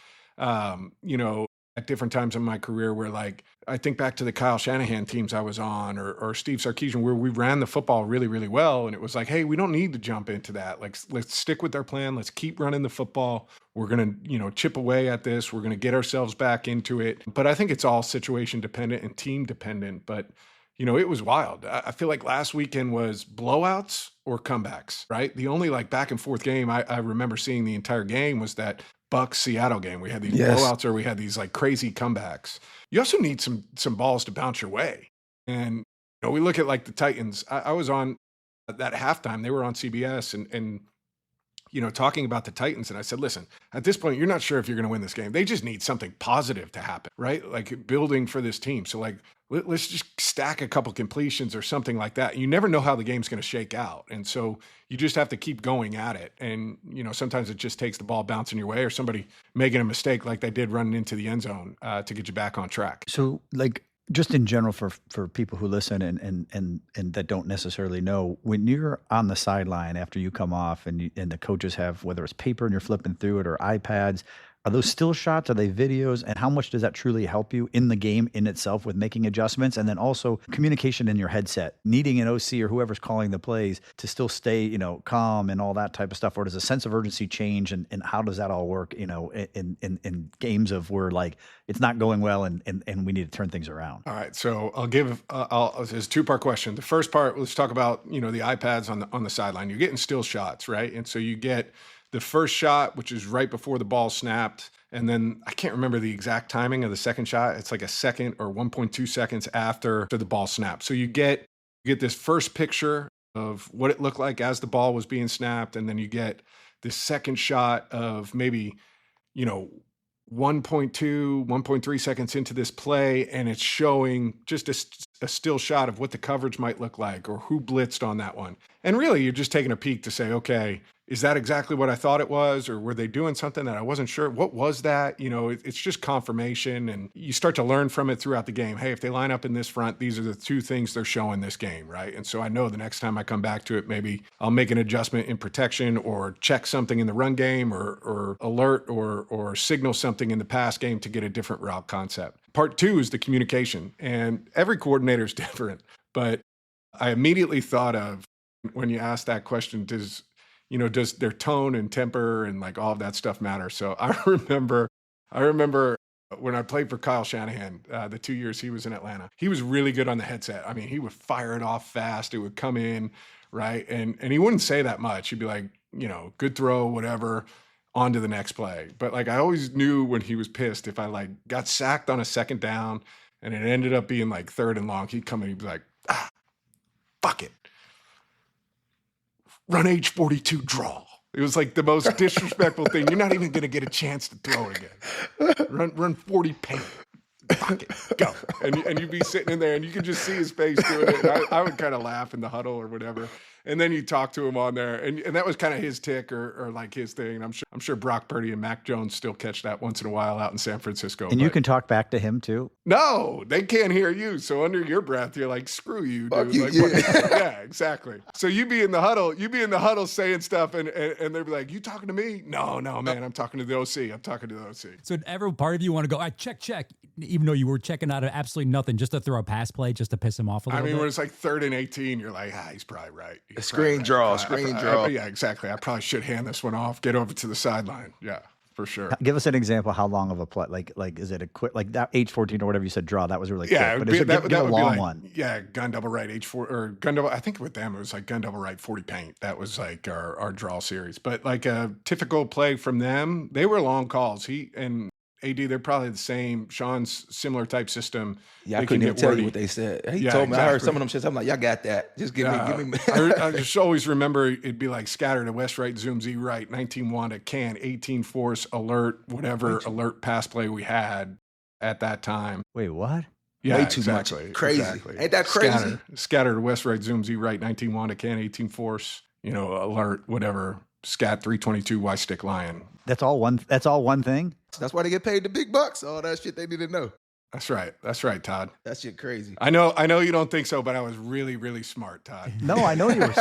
at different times in my career where, like, I think back to the Kyle Shanahan teams I was on or Steve Sarkisian, where we ran the football really, really well. And it was like, hey, we don't need to jump into that. Like, let's stick with our plan. Let's keep running the football. We're going to, chip away at this. We're going to get ourselves back into it. But I think it's all situation dependent and team dependent. But, it was wild. I feel like last weekend was blowouts or comebacks, right? The only like back and forth game I remember seeing the entire game was that Bucs Seattle game. We had these blowouts or we had these like crazy comebacks. You also need some balls to bounce your way. And we look at like the Titans. I was on that halftime. They were on CBS and talking about the Titans, and I said, listen, at this point, you're not sure if you're going to win this game. They just need something positive to happen, right? Like building for this team. So like, let's just stack a couple completions or something like that. You never know how the game's going to shake out. And so you just have to keep going at it. And, sometimes it just takes the ball bouncing your way or somebody making a mistake like they did running into the end zone to get you back on track. So like, just in general for people who listen and that don't necessarily know, when you're on the sideline after you come off and the coaches have, whether it's paper and you're flipping through it or iPads, are those still shots? Are they videos? And how much does that truly help you in the game in itself with making adjustments? And then also communication in your headset, needing an OC or whoever's calling the plays to still stay, calm and all that type of stuff. Or does a sense of urgency change? And how does that all work, in games of where like it's not going well and we need to turn things around? All right. So it's a two-part question. The first part, let's talk about, the iPads on the sideline. You're getting still shots, right? And so you get the first shot, which is right before the ball snapped. And then I can't remember the exact timing of the second shot. It's like a second or 1.2 seconds after the ball snapped. So you get this first picture of what it looked like as the ball was being snapped. And then you get this second shot of maybe, 1.3 seconds into this play. And it's showing just a still shot of what the coverage might look like or who blitzed on that one. And really, you're just taking a peek to say, okay, is that exactly what I thought it was? Or were they doing something that I wasn't sure? What was that? It's just confirmation, and you start to learn from it throughout the game. Hey, if they line up in this front, these are the two things they're showing this game, right? And so I know the next time I come back to it, maybe I'll make an adjustment in protection or check something in the run game or alert or signal something in the pass game to get a different route concept. Part two is the communication, and every coordinator is different. But I immediately thought of, when you asked that question, does their tone and temper and like all of that stuff matter? So I remember when I played for Kyle Shanahan, the 2 years he was in Atlanta, he was really good on the headset. I mean, he would fire it off fast. It would come in, right? And he wouldn't say that much. He'd be like, good throw, whatever, on to the next play. But like, I always knew when he was pissed, if I like got sacked on a second down and it ended up being like third and long, he'd come in, he'd be like, fuck it. Run H42 draw. It was like the most disrespectful thing. You're not even going to get a chance to throw it again. Run 40 paint. Fuck it, go. And you'd be sitting in there and you could just see his face doing it. And I would kind of laugh in the huddle or whatever. And then you talk to him on there. And that was kind of his tick or like his thing. And I'm sure Brock Purdy and Mac Jones still catch that once in a while out in San Francisco. And you can talk back to him too? No, they can't hear you. So under your breath, you're like, screw you, dude. You, like, yeah. Yeah, exactly. So you be in the huddle saying stuff and they'd be like, you talking to me? No, man, I'm talking to the OC. So did every part of you want to go, check, even though you were checking out of absolutely nothing, just to throw a pass play, just to piss him off a little bit? When it's like 3rd and 18, you're like, he's probably right. Screen draw. Yeah, exactly. I probably should hand this one off, get over to the sideline. Yeah, for sure. Give us an example. How long of a play? Like is it a quick, like that H14 or whatever you said draw? That was really quick. But is it give a long one? Yeah, gun double right H4 or gun double. I think with them it was like gun double right 40 paint. That was like our draw series. But like a typical play from them, they were long calls. He and AD, they're probably the same. Sean's similar type system. Yeah, I couldn't even tell you what they said. He told me. Exactly. I heard some of them shits. I'm like, y'all got that. Just give me. I just always remember it'd be like scatter to west right, zoom Z right, 19 Wanda, can, 18 force, alert, whatever alert pass play we had at that time. Wait, what? Yeah, way too much. Crazy. Exactly. Ain't that crazy? Scatter to west right, zoom Z right, 19 Wanda, can, 18 force, alert, whatever. Scat 322 Y stick lion. That's all one thing? That's why they get paid the big bucks. All that shit they need to know. That's right, Todd. That shit crazy. I know you don't think so, but I was really, really smart, Todd. No, I know you were.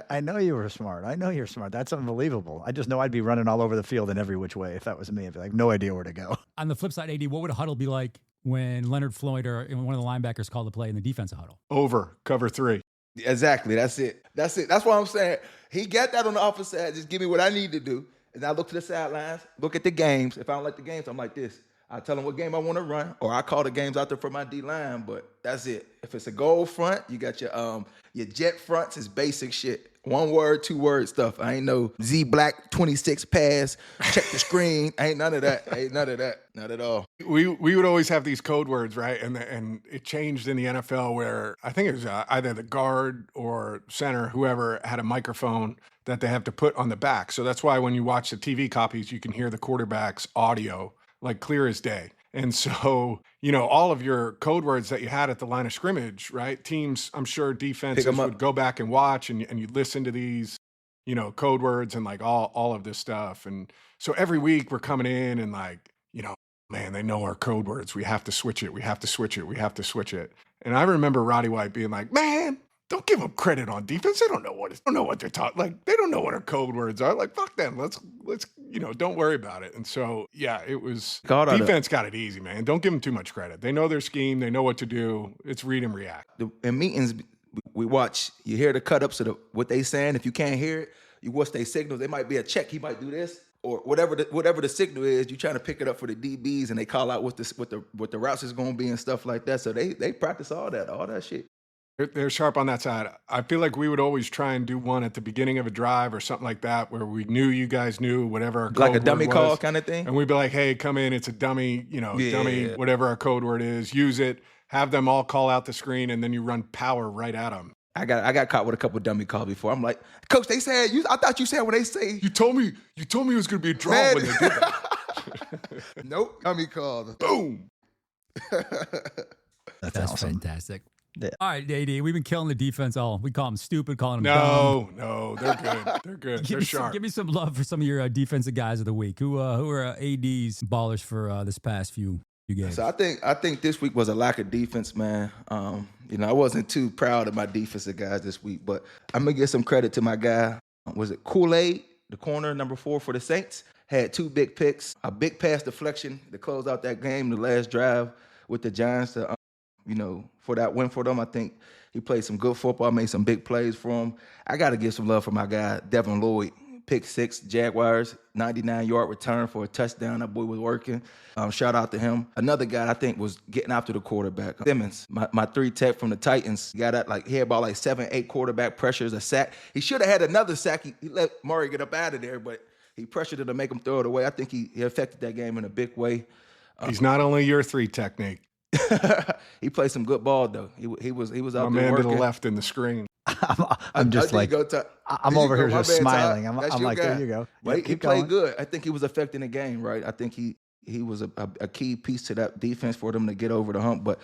I know you were smart. I know you're smart. That's unbelievable. I just know I'd be running all over the field in every which way if that was me. I'd be like, no idea where to go. On the flip side, AD, what would a huddle be like when Leonard Floyd or one of the linebackers called the play in the defensive huddle? Over, cover 3. Exactly. That's it. That's what I'm saying. He got that on the offensive side. Just give me what I need to do. And I look to the sidelines, look at the games. If I don't like the games, I'm like this. I tell them what game I want to run, or I call the games out there for my D-line, but that's it. If it's a goal front, you got your jet fronts is basic shit. 1 word, 2 word stuff. I ain't no Z Black 26 pass, check the screen. Ain't none of that. Not at all. We would always have these code words, right? And it changed in the NFL where I think it was either the guard or center, whoever had a microphone that they have to put on the back. So that's why when you watch the TV copies, you can hear the quarterback's audio like clear as day. And so, all of your code words that you had at the line of scrimmage, right? Teams, I'm sure defenses would go back and watch and you listen to these, code words and like all of this stuff. And so every week we're coming in and like, man, they know our code words. We have to switch it. We have to switch it. We have to switch it. And I remember Roddy White being like, man, don't give them credit on defense. They don't know what they're talking. Like, they don't know what our code words are. Like, fuck them. Let's don't worry about it. And so, yeah, it was defense got it easy, man. Don't give them too much credit. They know their scheme. They know what to do. It's read and react. In meetings, we watch. You hear the cut ups of what they saying. If you can't hear it, you watch their signals. They might be a check. He might do this. Or whatever the signal is, you trying to pick it up for the DBs, and they call out what the routes is going to be and stuff like that. So they practice all that shit. They're sharp on that side. I feel like we would always try and do one at the beginning of a drive or something like that, where we knew you guys knew whatever our code like a dummy word call was. kind of thing. And we'd be like, "Hey, come in. It's a dummy. Dummy. Whatever our code word is, use it. Have them all call out the screen, and then you run power right at them." I got caught with a couple dummy calls before. I'm like, Coach, they said I thought you said when they say you told me it was going to be a draw when they did that. Nope, dummy calls. Boom. That's awesome. Fantastic. Yeah. All right, AD, we've been killing the defense all. We call them stupid, calling them dumb. No, they're good. They're good. They're sharp. Give me some love for some of your defensive guys of the week. Who are AD's ballers for this past few games? So I think this week was a lack of defense, man. I wasn't too proud of my defensive guys this week, but I'm gonna give some credit to my guy. Was it Kool-Aid, the corner, number 4 for the Saints? Had 2 big picks, a big pass deflection to close out that game, the last drive with the Giants to for that win for them. I think he played some good football, made some big plays for him. I got to give some love for my guy, Devin Lloyd. Pick 6, Jaguars, 99-yard return for a touchdown. That boy was working. Shout out to him. Another guy I think was getting after the quarterback. Simmons, my 3 tech from the Titans, got at he had about 7-8 quarterback pressures, a sack. He should have had another sack. He let Murray get up out of there, but he pressured him to make him throw it away. I think he affected that game in a big way. He's not only your 3 technique. He played some good ball though. He was out my there man working. to the left in the screen. I'm just like, I'm over here just smiling. I'm like, there you go. Well, Yep, he played good. I think he was affecting the game, right? I think he was a key piece to that defense for them to get over the hump. But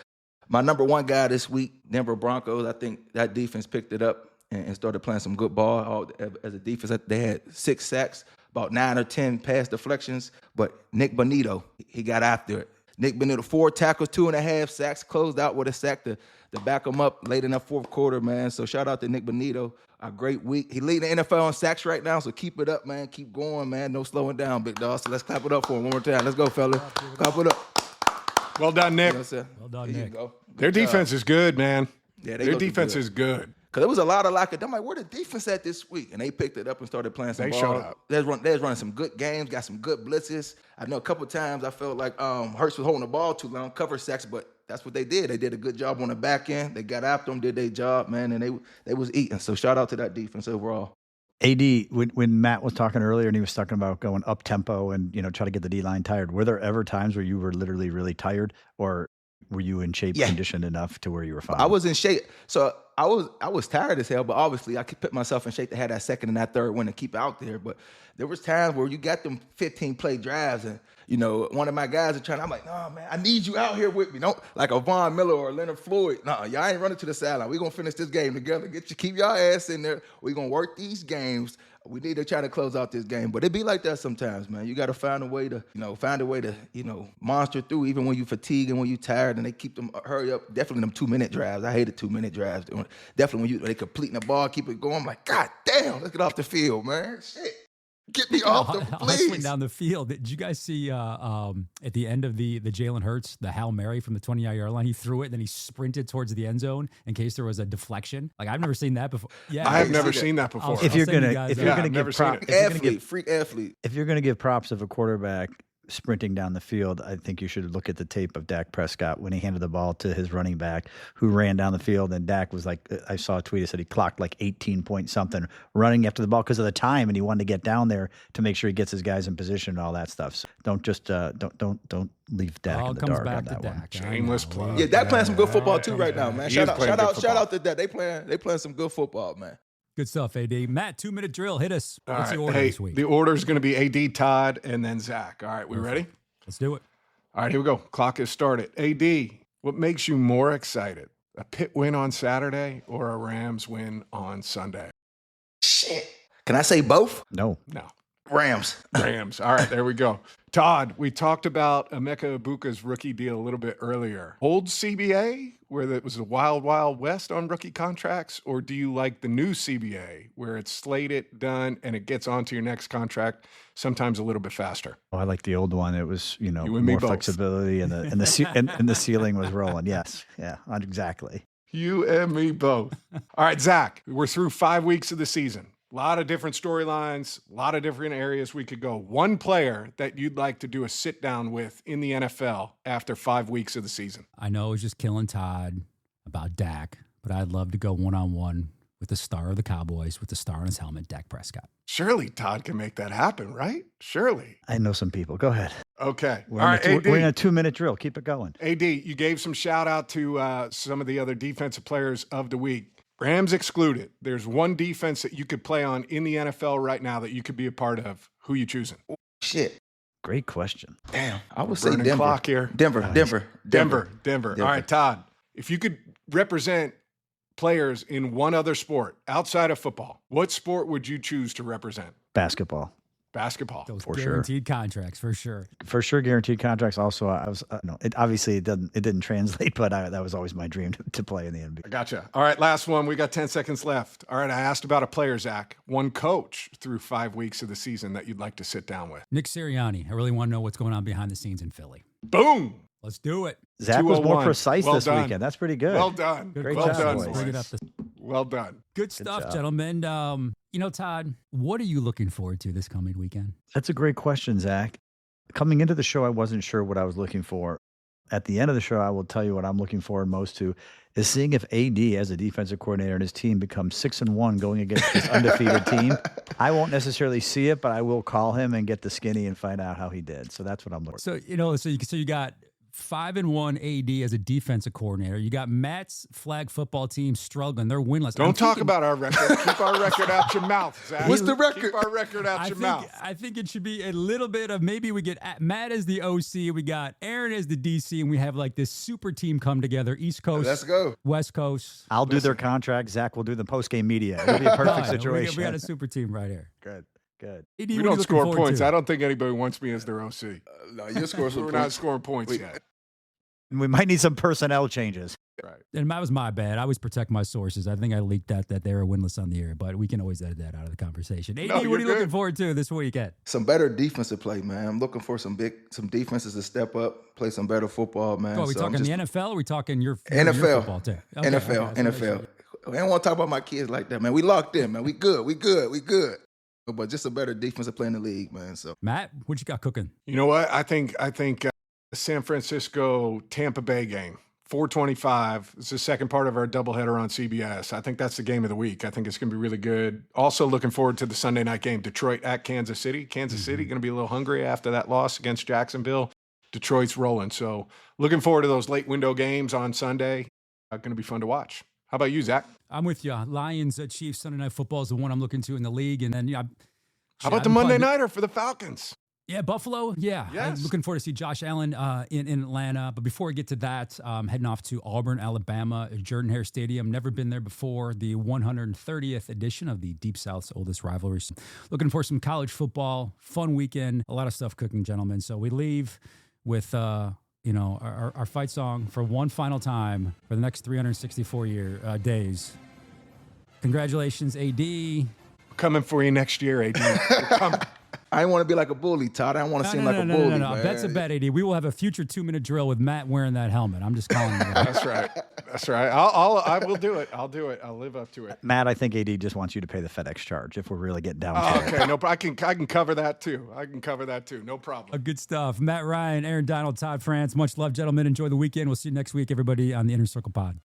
my number 1 guy this week, Denver Broncos, I think that defense picked it up and started playing some good ball. As a defense, they had 6 sacks, about 9 or 10 pass deflections. But Nick Bonito, he got after it. Nick Bonito, 4 tackles, 2.5 sacks, closed out with a sack to back him up late in that fourth quarter, man. So shout out to Nick Bonito. A great week. He leading the NFL on sacks right now, so keep it up, man. Keep going, man. No slowing down, big dog. So let's clap it up for him one more time. Let's go, fella. Clap it up. Well done, Nick. Well done, Nick. Their defense is good, man. Yeah, their defense is good. Because there was a lot of lack of, I'm like, where the defense at this week? And they picked it up and started playing some ball. They showed up. They was running some good games, got some good blitzes. I know a couple times I felt like Hurts was holding the ball too long, cover sacks, but that's what they did. They did a good job on the back end. They got after them, did their job, man, and they was eating. So shout out to that defense overall. AD, when Matt was talking earlier and he was talking about going up tempo and try to get the D-line tired, were there ever times where you were literally really tired, or were you in shape, conditioned enough to where you were fine? I was in shape. So I was tired as hell, but obviously I could put myself in shape to have that second and that third one and keep out there. But there was times where you got them 15-play drives and, one of my guys are I'm like, no, man, I need you out here with me. Don't like a Von Miller or Leonard Floyd. No, y'all ain't running to the sideline. We're going to finish this game together. Keep y'all ass in there. We're going to work these games. We need to try to close out this game. But it be like that sometimes, man. You got to find a way to, monster through even when you fatigue and when you tired, and they keep them hurry up. Definitely them 2-minute drives. I hated 2-minute drives. Definitely when they completing the ball, keep it going. I'm like, God damn, let's get off the field, man. Shit. Get me off the hustling please. down the field. Did you guys see at the end of the Jalen Hurts, the Hail Mary from the 20-yard line? He threw it and then he sprinted towards the end zone in case there was a deflection. Like, I've never seen that before. Yeah, I have never seen that before. If you're gonna give props, freak athlete. If you're gonna give props of a quarterback sprinting down the field, I think you should look at the tape of Dak Prescott when he handed the ball to his running back who ran down the field, and Dak was like, I saw a tweet that said he clocked like 18 point something running after the ball because of the time, and he wanted to get down there to make sure he gets his guys in position and all that stuff. So don't just don't leave Dak in the dark on that one. Shameless plug. Yeah, Dak playing some good football too right now, man. Shout out to Dak. They playing some good football, man. Good stuff, AD. Matt, 2-minute drill. Hit us. All What's right. the order Hey, this week? the order is going to be AD, Todd, and then Zach. All right, we ready? Let's do it. All right, here we go. Clock is started. AD, what makes you more excited? A Pitt win on Saturday or a Rams win on Sunday? Shit. Can I say both? No. No. Rams. Rams. All right, there we go. Todd, we talked about Emeka Egbuka's rookie deal a little bit earlier. Old CBA, where it was a wild, wild west on rookie contracts, or do you like the new CBA, where it's slated, done, and it gets onto your next contract sometimes a little bit faster? Oh, I like the old one. It was, You and me more both. flexibility and the ceiling was rolling. Yes. Yeah, exactly. You and me both. All right, Zach, we're through 5 weeks of the season. A lot of different storylines, a lot of different areas we could go. One player that you'd like to do a sit down with in the NFL after 5 weeks of the season. I know it was just killing Todd about Dak, but I'd love to go one-on-one with the star of the Cowboys with the star on his helmet, Dak Prescott. Surely Todd can make that happen, right? Surely. I know some people. Go ahead. Okay. We're, All in, right, a, AD. we're in a 2-minute drill. Keep it going. AD, you gave some shout out to some of the other defensive players of the week. Rams excluded. There's one defense that you could play on in the NFL right now that you could be a part of. Who you choosing? Shit. Great question. Damn. I would say Burning Denver. clock here. Denver. Denver. All right, Todd, if you could represent players in one other sport outside of football, what sport would you choose to represent? Basketball. Basketball. Those For sure. guaranteed contracts, for sure. For sure, guaranteed contracts. Also, I was it didn't translate, but that was always my dream to play in the NBA. I gotcha. All right, last one. We got 10 seconds left. All right, I asked about a player, Zach. One coach through 5 weeks of the season that you'd like to sit down with. Nick Sirianni. I really want to know what's going on behind the scenes in Philly. Boom. Let's do it. Zach was more 201. precise Well this done. weekend. That's pretty good. Well done. Good Great well job, done, boys. Bring it up. boys. Well done. Good stuff, job. gentlemen. Todd, what are you looking forward to this coming weekend? That's a great question, Zach. Coming into the show, I wasn't sure what I was looking for. At the end of the show, I will tell you what I'm looking forward most to is seeing if AD, as a defensive coordinator, and his team becomes 6-1 going against this undefeated team. I won't necessarily see it, but I will call him and get the skinny and find out how he did. So that's what I'm looking for. So you got 5-1 AD as a defensive coordinator. You got Matt's flag football team struggling. They're winless. Don't talk about our record. Keep our record out your mouth, Zach. What's the record? Keep our record out your mouth. I think it should be a little bit of maybe we get Matt as the OC, we got Aaron as the DC, and we have like this super team come together. East Coast, Let's go. West Coast. I'll do their contract. Zach will do the post-game media. It'll be a perfect Fine. situation. We got a super team right here. Good. AD, We what are you don't looking score forward points. to? I don't think anybody wants me as their OC. No, you score some We're not points. scoring points Wait. yet. We might need some personnel changes. Right. And that was my bad. I always protect my sources. I think I leaked that they were winless on the air, but we can always edit that out of the conversation. AD, No, what you're are you looking good. forward to this weekend? Some better defensive play, man. I'm looking for some defenses to step up, play some better football, man. Oh, are we So I'm talking just- the NFL or are we talking your NFL. football too? Okay, NFL. okay, NFL. I don't want to talk about my kids like that, man. We locked in, man. We good. But just a better defensive play in the league, man. So Matt, what you got cooking? You know what? I think San Francisco Tampa Bay game, 4:25. It's the second part of our doubleheader on CBS. I think that's the game of the week. I think it's going to be really good. Also looking forward to the Sunday night game, Detroit at Kansas City. Kansas City going to be a little hungry after that loss against Jacksonville. Detroit's rolling. So looking forward to those late window games on Sunday. Going to be fun to watch. How about you, Zach? I'm with you. Lions, Chiefs, Sunday Night Football is the one I'm looking to in the league. And then, How about the Monday nighter for the Falcons? Yeah, Buffalo. Yeah. Yes. I'm looking forward to see Josh Allen in Atlanta. But before we get to that, heading off to Auburn, Alabama, Jordan-Hare Stadium. Never been there before. The 130th edition of the Deep South's oldest rivalry. So looking for some college football, fun weekend, a lot of stuff cooking, gentlemen. So we leave with our fight song for one final time for the next 364 days. Congratulations, AD. Coming for you next year, AD. We're coming. I didn't want to be like a bully, Todd. I don't want to seem like a bully, No. man. That's a bet, AD. We will have a future 2-minute drill with Matt wearing that helmet. I'm just calling it. That's right. That's right. I will do it. I'll do it. I'll live up to it. Matt, I think AD just wants you to pay the FedEx charge if we're really getting down to it. Okay, no, I can cover that too. No problem. Good stuff. Matt Ryan, Aaron Donald, Todd France. Much love, gentlemen. Enjoy the weekend. We'll see you next week, everybody, on the Inner Circle Pod.